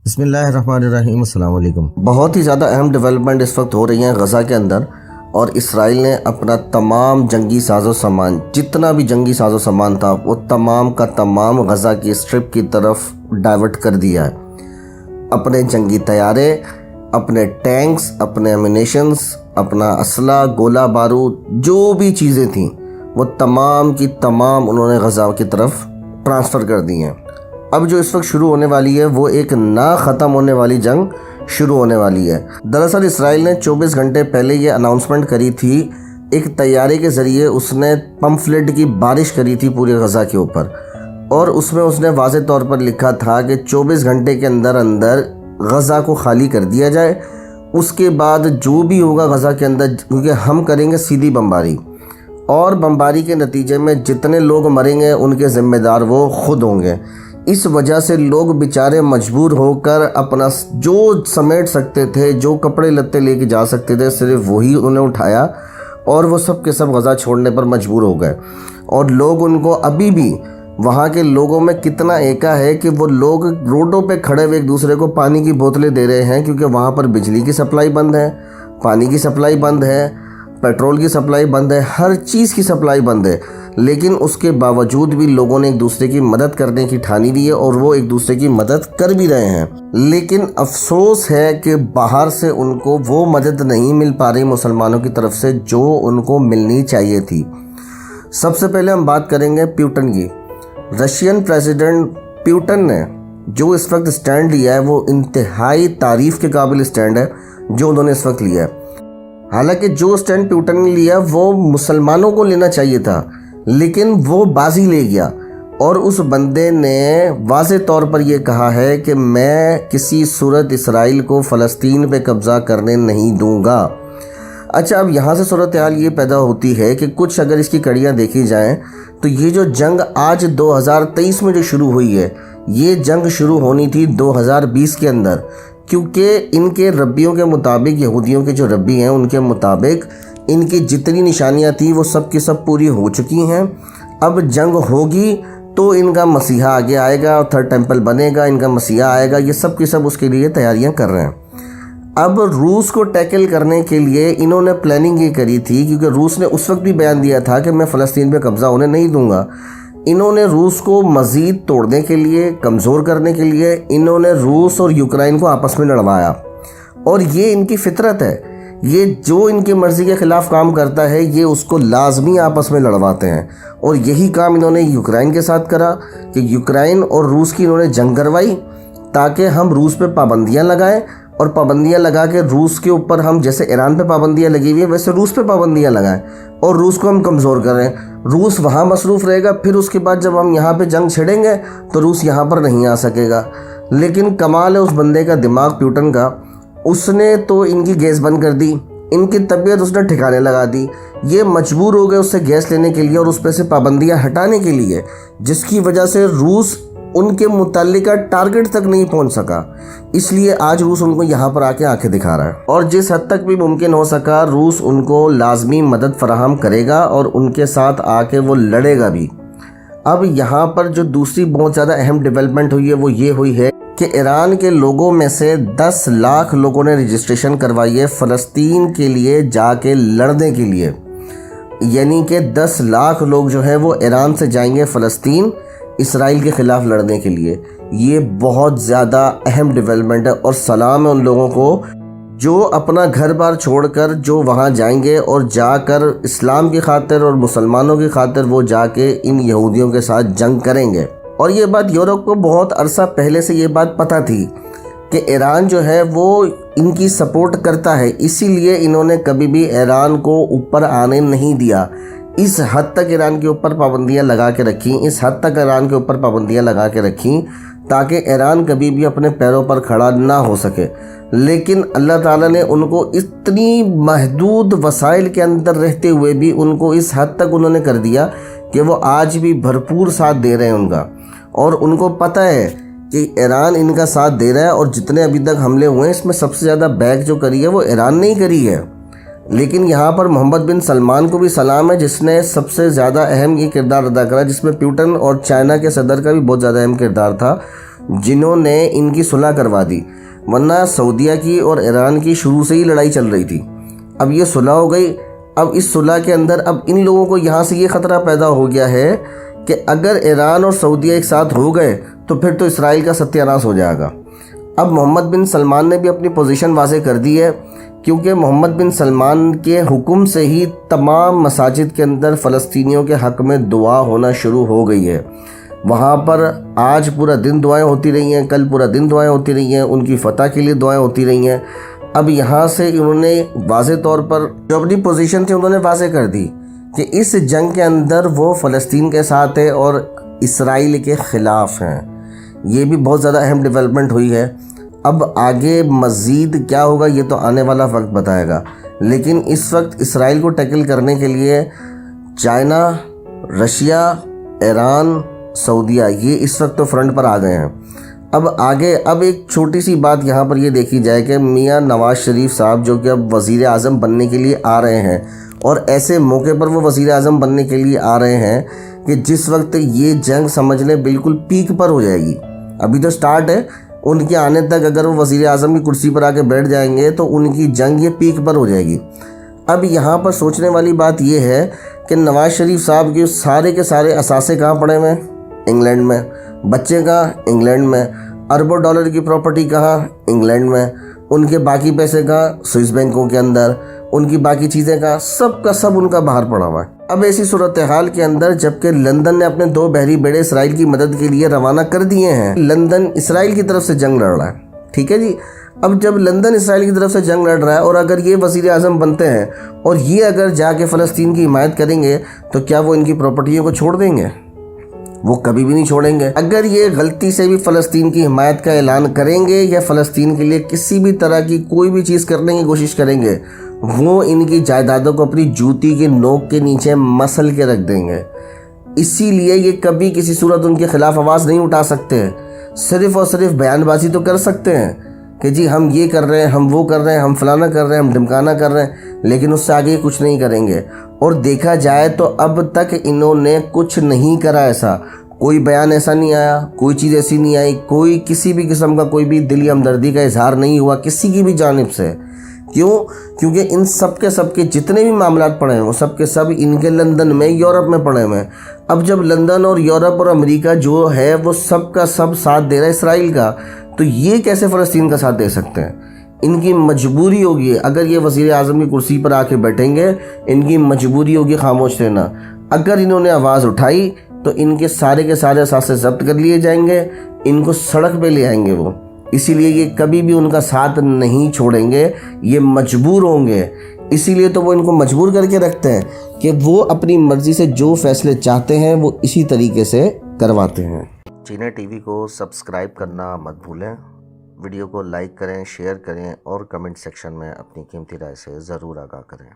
بسم اللہ الرحمن الرحیم۔ السلام علیکم۔ بہت ہی زیادہ اہم ڈیولپمنٹ اس وقت ہو رہی ہیں غزہ کے اندر، اور اسرائیل نے اپنا تمام جنگی ساز و سامان، جتنا بھی جنگی ساز و سامان تھا، وہ تمام کا تمام غزہ کی اسٹرپ کی طرف ڈائیورٹ کر دیا ہے۔ اپنے جنگی طیارے، اپنے ٹینکس، اپنے ایمونیشنز، اپنا اسلحہ، گولہ بارود، جو بھی چیزیں تھیں وہ تمام کی تمام انہوں نے غزہ کی طرف ٹرانسفر کر دی ہیں۔ اب جو اس وقت شروع ہونے والی ہے وہ ایک نہ ختم ہونے والی جنگ شروع ہونے والی ہے۔ دراصل اسرائیل نے 24 گھنٹے پہلے یہ اناؤنسمنٹ کری تھی، ایک طیارے کے ذریعے اس نے پمفلٹ کی بارش کری تھی پورے غزہ کے اوپر، اور اس میں اس نے واضح طور پر لکھا تھا کہ 24 گھنٹے کے اندر اندر غزہ کو خالی کر دیا جائے۔ اس کے بعد جو بھی ہوگا غزہ کے اندر، کیونکہ ہم کریں گے سیدھی بمباری، اور بمباری کے نتیجے میں جتنے لوگ مریں گے ان کے ذمہ دار وہ خود ہوں گے۔ اس وجہ سے لوگ بیچارے مجبور ہو کر اپنا جو سمیٹ سکتے تھے، جو کپڑے لتے لے کے جا سکتے تھے، صرف وہی انہیں اٹھایا، اور وہ سب کے سب غزہ چھوڑنے پر مجبور ہو گئے۔ اور لوگ ان کو ابھی بھی وہاں کے لوگوں میں کتنا ایکا ہے کہ وہ لوگ روڈوں پہ کھڑے ہوئے ایک دوسرے کو پانی کی بوتلیں دے رہے ہیں، کیونکہ وہاں پر بجلی کی سپلائی بند ہے، پانی کی سپلائی بند ہے، پیٹرول کی سپلائی بند ہے، ہر چیز کی سپلائی بند ہے۔ لیکن اس کے باوجود بھی لوگوں نے ایک دوسرے کی مدد کرنے کی ٹھانی دی ہے، اور وہ ایک دوسرے کی مدد کر بھی رہے ہیں۔ لیکن افسوس ہے کہ باہر سے ان کو وہ مدد نہیں مل پا رہی مسلمانوں کی طرف سے جو ان کو ملنی چاہیے تھی۔ سب سے پہلے ہم بات کریں گے پیوٹن کی۔ رشین پریزیڈنٹ پیوٹن نے جو اس وقت سٹینڈ لیا ہے وہ انتہائی تعریف کے قابل سٹینڈ ہے جو انہوں نے اس وقت لیا ہے۔ حالانکہ جو سٹینڈ پیوٹن نے لیا وہ مسلمانوں کو لینا چاہیے تھا، لیکن وہ بازی لے گیا، اور اس بندے نے واضح طور پر یہ کہا ہے کہ میں کسی صورت اسرائیل کو فلسطین پہ قبضہ کرنے نہیں دوں گا۔ اچھا، اب یہاں سے صورتحال یہ پیدا ہوتی ہے کہ کچھ اگر اس کی کڑیاں دیکھی جائیں تو یہ جو جنگ آج 2023 میں جو شروع ہوئی ہے، یہ جنگ شروع ہونی تھی 2020 کے اندر، کیونکہ ان کے ربیوں کے مطابق، یہودیوں کے جو ربی ہیں ان کے مطابق ان کی جتنی نشانیاں تھیں وہ سب کی سب پوری ہو چکی ہیں۔ اب جنگ ہوگی تو ان کا مسیحا آگے آئے گا، تھرڈ ٹیمپل بنے گا، ان کا مسیحا آئے گا، یہ سب کی سب اس کے لیے تیاریاں کر رہے ہیں۔ اب روس کو ٹیکل کرنے کے لیے انہوں نے پلاننگ یہ کری تھی، کیونکہ روس نے اس وقت بھی بیان دیا تھا کہ میں فلسطین پہ قبضہ ہونے نہیں دوں گا۔ انہوں نے روس کو مزید توڑنے کے لیے، کمزور کرنے کے لیے، انہوں نے روس اور یوکرائن کو آپس میں لڑوایا، اور یہ ان کی فطرت ہے۔ یہ جو ان کی مرضی کے خلاف کام کرتا ہے یہ اس کو لازمی آپس میں لڑواتے ہیں، اور یہی کام انہوں نے یوکرائن کے ساتھ کرا کہ یوکرائن اور روس کی انہوں نے جنگ کروائی تاکہ ہم روس پہ پابندیاں لگائیں، اور پابندیاں لگا کے روس کے اوپر ہم، جیسے ایران پہ پابندیاں لگی ہوئی ہیں ویسے روس پہ پابندیاں لگائیں، اور روس کو ہم کمزور کریں۔ روس وہاں مصروف رہے گا، پھر اس کے بعد جب ہم یہاں پہ جنگ چھڑیں گے تو روس یہاں پر نہیں آ سکے گا۔ لیکن کمال ہے اس بندے کا دماغ، پیوٹن کا، اس نے تو ان کی گیس بند کر دی، ان کی طبیعت اس نے ٹھکانے لگا دی۔ یہ مجبور ہو گئے اس سے گیس لینے کے لیے اور اس پہ سے پابندیاں ہٹانے کے لیے، جس کی وجہ سے روس ان کے متعلقہ ٹارگٹ تک نہیں پہنچ سکا۔ اس لیے آج روس ان کو یہاں پر آ کے آنکھیں دکھا رہا ہے، اور جس حد تک بھی ممکن ہو سکا روس ان کو لازمی مدد فراہم کرے گا اور ان کے ساتھ آ کے وہ لڑے گا بھی۔ اب یہاں پر جو دوسری بہت زیادہ اہم ڈیولپمنٹ ہوئی ہے وہ یہ ہوئی ہے کہ ایران کے لوگوں میں سے 10 لاکھ لوگوں نے رجسٹریشن کروائی ہے فلسطین کے لیے جا کے لڑنے کے لیے، یعنی کہ 10 لاکھ لوگ جو ہیں وہ ایران سے جائیں گے فلسطین اسرائیل کے خلاف لڑنے کے لیے۔ یہ بہت زیادہ اہم ڈیولپمنٹ ہے، اور سلام ہے ان لوگوں کو جو اپنا گھر بار چھوڑ کر جو وہاں جائیں گے، اور جا کر اسلام کی خاطر اور مسلمانوں کی خاطر وہ جا کے ان یہودیوں کے ساتھ جنگ کریں گے۔ اور یہ بات یورپ کو بہت عرصہ پہلے سے یہ بات پتہ تھی کہ ایران جو ہے وہ ان کی سپورٹ کرتا ہے، اسی لیے انہوں نے کبھی بھی ایران کو اوپر آنے نہیں دیا۔ اس حد تک ایران کے اوپر پابندیاں لگا کے رکھیں، اس حد تک ایران کے اوپر پابندیاں لگا کے رکھیں تاکہ ایران کبھی بھی اپنے پیروں پر کھڑا نہ ہو سکے۔ لیکن اللہ تعالیٰ نے ان کو اتنی محدود وسائل کے اندر رہتے ہوئے بھی ان کو اس حد تک انہوں نے کر دیا کہ وہ آج بھی بھرپور ساتھ دے رہے ہیں ان کا، اور ان کو پتہ ہے کہ ایران ان کا ساتھ دے رہا ہے، اور جتنے ابھی تک حملے ہوئے ہیں اس میں سب سے زیادہ بیک جو کری ہے وہ ایران نے ہی کری ہے۔ لیکن یہاں پر محمد بن سلمان کو بھی سلام ہے، جس نے سب سے زیادہ اہم یہ کردار ادا کرا، جس میں پیوٹن اور چائنا کے صدر کا بھی بہت زیادہ اہم کردار تھا، جنہوں نے ان کی صلح کروا دی، ورنہ سعودیہ کی اور ایران کی شروع سے ہی لڑائی چل رہی تھی۔ اب یہ صلح ہو گئی، اب اس صلح کے اندر اب ان لوگوں کو یہاں سے یہ خطرہ پیدا ہو گیا ہے کہ اگر ایران اور سعودیہ ایک ساتھ ہو گئے تو پھر تو اسرائیل کا ستیہ ناش ہو جائے گا۔ اب محمد بن سلمان نے بھی اپنی پوزیشن واضح کر دی ہے، کیونکہ محمد بن سلمان کے حکم سے ہی تمام مساجد کے اندر فلسطینیوں کے حق میں دعا ہونا شروع ہو گئی ہے۔ وہاں پر آج پورا دن دعائیں ہوتی رہی ہیں، کل پورا دن دعائیں ہوتی رہی ہیں، ان کی فتح کے لیے دعائیں ہوتی رہی ہیں۔ اب یہاں سے انہوں نے واضح طور پر جو اپنی پوزیشن تھی انہوں نے واضح کر دی کہ اس جنگ کے اندر وہ فلسطین کے ساتھ ہے اور اسرائیل کے خلاف ہیں۔ یہ بھی بہت زیادہ اہم ڈیولپمنٹ ہوئی ہے۔ اب آگے مزید کیا ہوگا یہ تو آنے والا وقت بتائے گا، لیکن اس وقت اسرائیل کو ٹیکل کرنے کے لیے چائنا، رشیا، ایران، سعودیہ یہ اس وقت تو فرنٹ پر آ گئے ہیں۔ اب آگے ایک چھوٹی سی بات یہاں پر یہ دیکھی جائے کہ میاں نواز شریف صاحب جو کہ اب وزیر اعظم بننے کے لیے آ رہے ہیں، اور ایسے موقع پر وہ وزیر اعظم بننے کے لیے آ رہے ہیں کہ جس وقت یہ جنگ سمجھ لیں بالکل پیک پر ہو جائے گی۔ ابھی تو سٹارٹ ہے، ان کے آنے تک اگر وہ وزیر اعظم کی کرسی پر آ کے بیٹھ جائیں گے تو ان کی جنگ یہ پیک پر ہو جائے گی۔ اب یہاں پر سوچنے والی بات یہ ہے کہ نواز شریف صاحب کے سارے اثاثے کہاں پڑے ہوئے ہیں؟ انگلینڈ میں۔ بچے کہاں؟ انگلینڈ میں۔ اربوں ڈالر کی پراپرٹی کہاں؟ انگلینڈ میں۔ ان کے باقی پیسے کہاں؟ سوئس بینکوں کے اندر۔ ان کی باقی چیزیں کہاں؟ سب کا سب ان کا باہر پڑا ہوا ہے۔ اب ایسی صورتحال کے اندر جبکہ لندن نے اپنے 2 بحری بیڑے اسرائیل کی مدد کے لیے روانہ کر دیے ہیں، لندن اسرائیل کی طرف سے جنگ لڑ رہا ہے، ٹھیک ہے جی۔ اب جب لندن اسرائیل کی طرف سے جنگ لڑ رہا ہے اور اگر یہ وزیر اعظم بنتے ہیں اور یہ اگر جا کے فلسطین کی حمایت کریں گے تو کیا وہ ان کی پراپرٹیوں کو چھوڑ دیں گے؟ وہ کبھی بھی نہیں چھوڑیں گے۔ اگر یہ غلطی سے بھی فلسطین کی حمایت کا اعلان کریں گے یا فلسطین کے لیے کسی بھی طرح کی کوئی بھی چیز کرنے کی کوشش کریں گے، وہ ان کی جائیدادوں کو اپنی جوتی کے نوک کے نیچے مسل کے رکھ دیں گے۔ اسی لیے یہ کبھی کسی صورت ان کے خلاف آواز نہیں اٹھا سکتے، صرف اور صرف بیان بازی تو کر سکتے ہیں کہ جی ہم یہ کر رہے ہیں، ہم وہ کر رہے ہیں، ہم فلانا کر رہے ہیں، ہم ڈھمکانا کر رہے ہیں، لیکن اس سے آگے کچھ نہیں کریں گے۔ اور دیکھا جائے تو اب تک انہوں نے کچھ نہیں کرا ایسا، کوئی بیان ایسا نہیں آیا، کوئی چیز ایسی نہیں آئی، کوئی کسی بھی قسم کا کوئی بھی دلی ہمدردی کا اظہار نہیں ہوا کسی کی بھی جانب سے۔ کیوں؟ کیونکہ ان سب کے جتنے بھی معاملات پڑے ہیں وہ سب کے سب ان کے لندن میں، یورپ میں پڑے ہوئے ہیں۔ اب جب لندن اور یورپ اور امریکہ جو ہے وہ سب کا سب ساتھ دے رہا ہے اسرائیل کا، تو یہ کیسے فلسطین کا ساتھ دے سکتے ہیں؟ ان کی مجبوری ہوگی، اگر یہ وزیر اعظم کی کرسی پر آ کے بیٹھیں گے ان کی مجبوری ہوگی خاموش رہنا۔ اگر انہوں نے آواز اٹھائی تو ان کے سارے اثاثے ضبط کر لیے جائیں گے، ان کو سڑک پہ لے آئیں گے وہ۔ اسی لیے یہ کبھی بھی ان کا ساتھ نہیں چھوڑیں گے، یہ مجبور ہوں گے۔ اسی لیے تو وہ ان کو مجبور کر کے رکھتے ہیں کہ وہ اپنی مرضی سے جو فیصلے چاہتے ہیں وہ اسی طریقے سے کرواتے ہیں۔ چینل ٹی وی کو سبسکرائب کرنا مت بھولیں، ویڈیو کو لائک کریں، شیئر کریں اور کمنٹ سیکشن میں اپنی قیمتی رائے سے ضرور آگاہ کریں۔